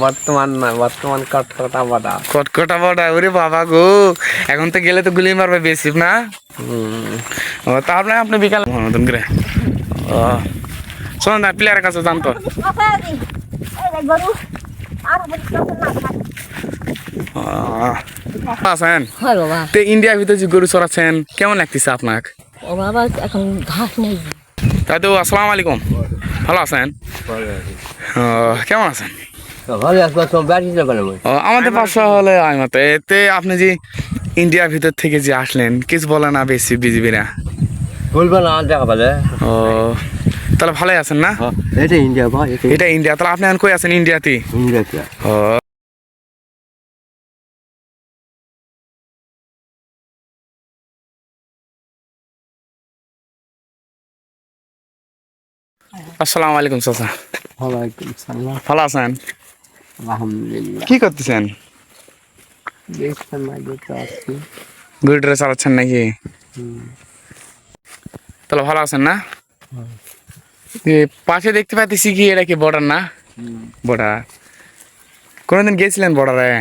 বর্তমান না, বর্তমান কটকটা বড়া। কটকটা বড়া, ওরে বাবা গো, এখন তো গেলে তো গুলি মারবে বেশি না। ও তাহলে আপনি বিকাল মতন করে শোন না, প্লেয়ারের কাছে জানতো আছেন তো ইন্ডিয়ার ভিতরে যে গরু চড়াচ্ছেন কেমন লাগতেছে আপনার? ও বাবা, এখন ঘাস নেই। তাই তো আসসালামু আলাইকুম, ভালো আছেন? কেমন আছেন? আমাদের পাশে হলে আইমাতে এতে আপনি যে ইন্ডিয়ার ভিতর থেকে যে আসলেন কিছু বলে না বেশি বিজিবিরা বলবো না, দেখা পালে। ও তাহলে ভালোই আছেন না? এটা ইন্ডিয়া ভাই, এটা ইন্ডিয়া। তাহলে আপনি এখন কই আছেন? ইন্ডিয়াতে? ইন্ডিয়াতে। ও আসসালামু আলাইকুম চাচা, ওয়ালাইকুম সালাম। ভালো আছেন? আলহামদুলিল্লাহ। কি করতেছেন? দেখছেন না, দেখতে আসছি। গরুটা চালাচ্ছেন নাকি? তাহলে ভালো আছেন না? এ পাশে দেখতে পাচ্ছি কি, এটা কি বর্ডার না? বর্ডার কোনদিন গেছিলেন বর্ডারে?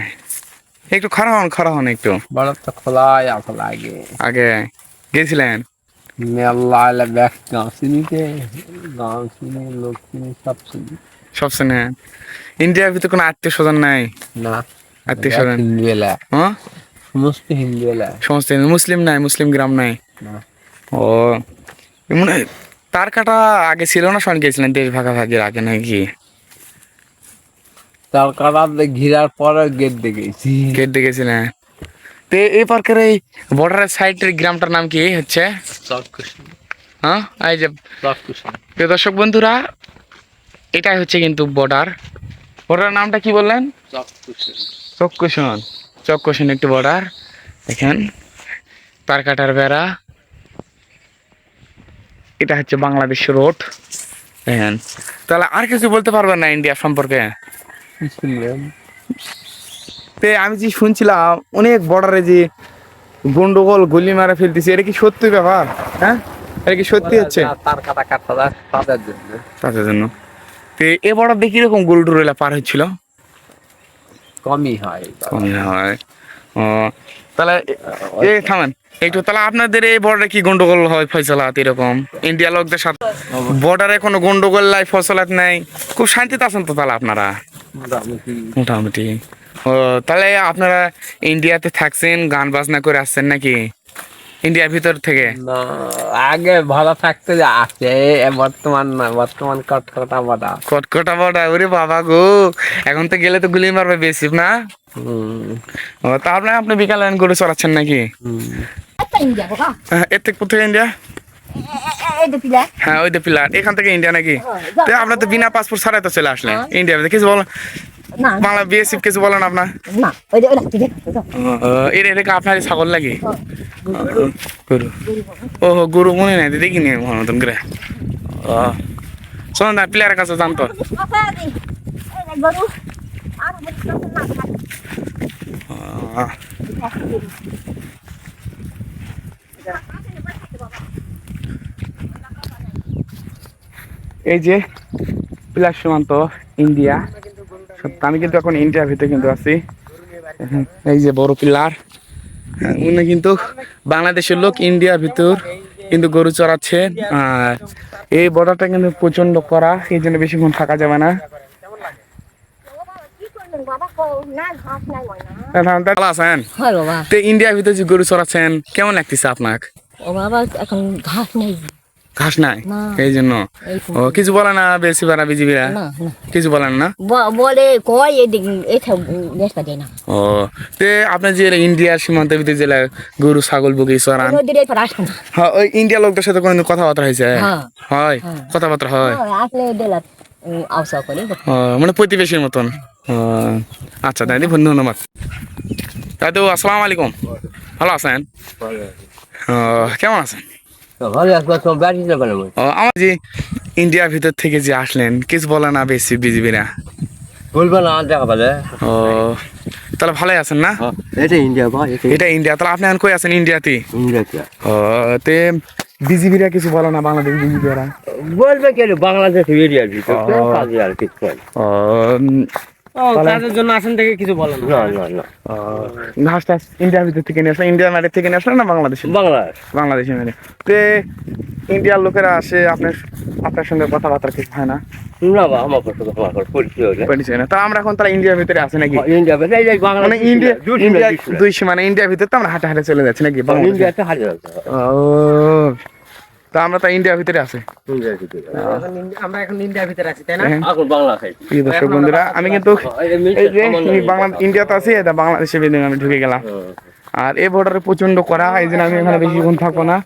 একটু খারাপ হন একটু। বড় তো খোলাই আসলে আগে আগে গেছিলেন? মেলা এলে ব্যাগ গাঁও চিনিতে, গাঁও চিনি, লোক চিনি, সব চিনি। সব শুনে ইন্ডিয়ার ভিতরে কোনো আত্মীয় স্বজন নাই? না, আত্মীয় স্বজন হিন্দু এলা, হ্যাঁ, সমস্ত হিন্দু এলা। সমস্ত মুসলিম নাই? মুসলিম গ্রাম নাই? না, ও মানে তার কাটা আগে ছিল না, সঙ্গে গেছিলেন দেশ ভাগাভাগির আগে নাকি? তার কাটার ঘিরার পরে গেট দেখেছি। গেট দেখেছিলেন? তো এই পার্কের এই বর্ডারের সাইডের গ্রামটার নাম কি হচ্ছে? হ্যাঁ, এই যে প্রিয় দর্শক বন্ধুরা, এটাই হচ্ছে কিন্তু বর্ডার নামটা কি বললেন? চক্কুশন। চক্কুশন একটি বর্ডার। দেখেন তার কাটার বেড়া, এটা হচ্ছে বাংলাদেশ রোড। দেখেন, তাহলে আর কিছু বলতে পারবেন না ইন্ডিয়া সম্পর্কে? আমি যে শুনছিলাম অনেক বর্ডারে যে গন্ডগোল গুলি মারা ফেলতেছে, এটা কি সত্যি ব্যাপার? হ্যাঁ, এটা কি সত্যি হচ্ছে? তার কাটা কাটা তাদের জন্য। তাদের জন্য তো এ বর্ডার দিয়ে কিরকম গরু টুরু পার হচ্ছিল? কমই হয়। কমই হয়। ও তাহলে থামেন একটু, তাহলে আপনাদের এই বর্ডারে কি গন্ডগোল হয় ফয়সালাত এরকম? ইন্ডিয়া লোকদের সাথে বর্ডারে কোনো গন্ডগোল নাই, ফয়সালাত নাই, খুব শান্তিতে আছেন তো তাহলে আপনারা? মোটামুটি। ও তাহলে আপনারা ইন্ডিয়াতে থাকছেন, গান বাজনা করে আসছেন নাকি ইন্ডিয়ার ভিতর থেকে? না, আগে ভালো থাকতে যে আছে, বর্তমান না, বর্তমান কটকটা বড়া। কটকটা বড়া, ওরে বাবা গো, এখন তো গেলে তো গুলি মারবে বেশি না। ও তাহলে আপনি বিকালে গরু চড়াচ্ছেন নাকি? এর থেকে কোথায় ইন্ডিয়া? হ্যাঁ, ওই তো পিলার, এখান থেকে ইন্ডিয়া নাকি? তো আপনার তো বিনা পাসপোর্ট ছাড়াই তো চলে আসলেন ইন্ডিয়া, কিছু বলেন? বাংলা বিএসএফ কিছু বলেন আপনার? এটা এটা আপনার ছাগল লাগে? গরু? ও গরু মনে নাই, দেখিনি মতন করে। ও শোন না, প্লেয়ারের কাছে জানতো এই যে প্লেয়ার সীমান্ত ইন্ডিয়া। আমি কিন্তু এখন ইন্ডিয়ার ভিতরে কিন্তু আছি। এই যে বড় পিলার, উনি কিন্তু বাংলাদেশের লোক, ইন্ডিয়ার ভিতর কিন্তু গরু চড়াচ্ছে। আর এই বর্ডারটা কিন্তু প্রচন্ড কড়া, এই জন্য বেশিক্ষণ থাকা যাবে না। ইন্ডিয়ার ভিতরে যে গরু চড়াচ্ছেন কেমন লাগতেছে আপনার? ও বাবা, এখন ঘাস নেই। ঘাস নাই এই জন্য? ও কিছু বলে না বেশি বাড়া বিজিবিরা? কিছু বলেন না? বলে কয় দেশটা দেয় না। ও তে আপনি যে ইন্ডিয়ার সীমান্তের ভিতরে জেলা গরু ছাগল বুকি চড়ান, হ্যাঁ, ওই ইন্ডিয়া লোকদের সাথে কোনো কথাবার্তা হয়েছে? হয়, কথাবার্তা হয়। মানে প্রতিবেশীর মতন? আচ্ছা দাদি, ধন্যবাদ দাদু। আসসালামু আলাইকুম, ভালো আছেন? কেমন আছেন? আমার যে ইন্ডিয়ার ভিতর থেকে যে আসলেন কিছু বলে না বেশি বিজিবিরা? বলবো না, দেখা পালে। ও তাহলে ভালোই আছেন না? এটা ইন্ডিয়া ভাই, এটা ইন্ডিয়া। তাহলে আপনি এখন কই আছেন? ইন্ডিয়াতে? ইন্ডিয়াতে। ও তে বিজিবিরা কিছু বলে না? বাংলাদেশ বিজিবিরা বলবে কেন, বাংলাদেশ এরিয়ার ভিতর আর কিছু। ও কাজের জন্য আসেন থেকে কিছু বলেন না না না ঘাস টাস ইন্ডিয়ার ভিতর থেকে নিয়ে আসলে ইন্ডিয়ার মাঠের থেকে নিয়ে আসলে না বাংলাদেশে বাংলাদেশ বাংলাদেশে মানে তো ইন্ডিয়ার লোকেরা আসে আপনার সঙ্গে কথাবার্তা কিছু হয় না না বা আমার কথা আমার পরিচয় হলে পরিচয় না তা আমরা এখন তারা ইন্ডিয়ার ভিতরে আছে নাকি ইন্ডিয়া এই যে বাংলা মানে ইন্ডিয়া দুই সীমানা ইন্ডিয়ার ভিতরে তো আমরা হাঁটে হাঁটে চলে যাচ্ছি নাকি ইন্ডিয়াতে হারিয়ে যাচ্ছে ও তা আমরা তো ইন্ডিয়ার ভিতরে আছি আমরা এখন ইন্ডিয়ার ভিতরে আছি তাই না হ্যাঁ। এখন বাংলা খাই প্রিয় দর্শক বন্ধুরা আমি কিন্তু এই যে বাংলা ইন্ডিয়াতে আছি এটা বাংলাদেশে বেঁধে আমি ঢুকে গেলাম আর এই বর্ডারে প্রচন্ড করা এই জন্য আমি এখানে বেশিক্ষণ থাকবো না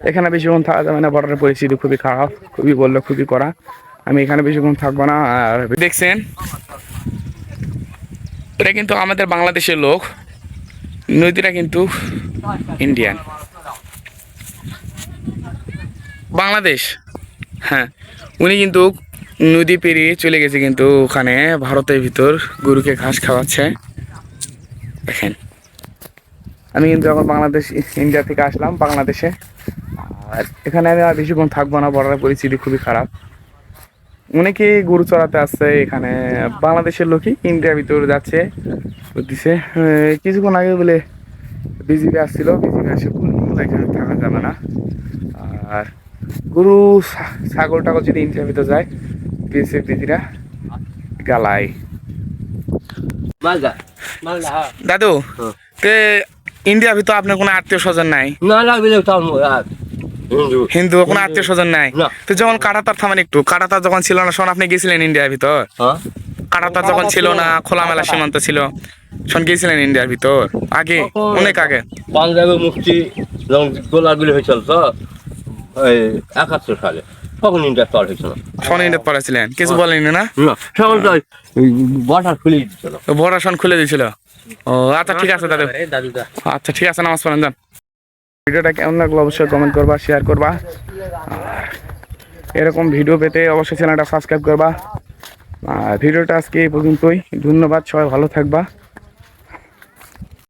এখানে বেশিক্ষণ থাকা যাবে না বর্ডারের পরিস্থিতি খুবই খারাপ খুবই বললো খুবই করা আমি এখানে বেশিক্ষণ থাকবো না আর দেখছেন এটা কিন্তু আমাদের বাংলাদেশের লোক নদীটা কিন্তু ইন্ডিয়ান বাংলাদেশ হ্যাঁ উনি কিন্তু নদী পেরিয়ে চলে গেছে কিন্তু ওখানে ভারতের ভিতর গরুকে ঘাস খাওয়াচ্ছে দেখেন আমি কিন্তু এখন বাংলাদেশ ইন্ডিয়া থেকে আসলাম বাংলাদেশে আর এখানে আমি আর বেশিক্ষণ থাকবো না বর্ডারের পরিস্থিতি খুবই খারাপ অনেকে গরু চড়াতে আসছে এখানে বাংলাদেশের লোকই ইন্ডিয়ার ভিতরে যাচ্ছে দিছে কিছুক্ষণ আগে বলে বিজিবি আসছিল বিজিবি আসে বলে এখানে থাকা যাবে না আর গরু ছাগল টাগল যদি ইন্ডিয়ার ভিতরে যায় বিএসএফ দিদিরা গালাই মালদা মালদা দাদু তে ইন্ডিয়ার ভিতর আপনার কোনো আত্মীয় স্বজন নাই না লাগবে তাও হিন্দু হিন্দু কোনো আত্মীয় স্বজন নাই না। তো যেমন কাটাতার থামেন একটু কাটাতার যখন ছিল না শোন আপনি গেছিলেন ইন্ডিয়ার ভিতর হ্যাঁ কাটাতার যখন ছিল না খোলামেলা সীমান্ত ছিল শোন গেছিলেন ইন্ডিয়ার ভিতর আগে অনেক আগে পাঞ্জাবে মুক্তি যখন গোলাগুলি হয়েছিল তো এই 71 সালে তখন ইন্ডিয়া তল হয়েছিল শোন ইন্ডিয়ার পড়েছিলেন কিছু বলেনি না না তখন তো বর্ডার খুলে দিচ্ছিল বড় শোন খুলে দিয়েছিল ও আচ্ছা ঠিক আছে দাদু দাদুদা আচ্ছা ঠিক আছে নামাজ পড়েন যান ভিডিওটা কেমন লাগলো অবশ্যই কমেন্ট করবা শেয়ার করবা আর এরকম ভিডিও পেতে অবশ্যই চ্যানেলটা সাবস্ক্রাইব করবা আর ভিডিওটা আজকে এই পর্যন্তই ধন্যবাদ সবাই ভালো থাকবা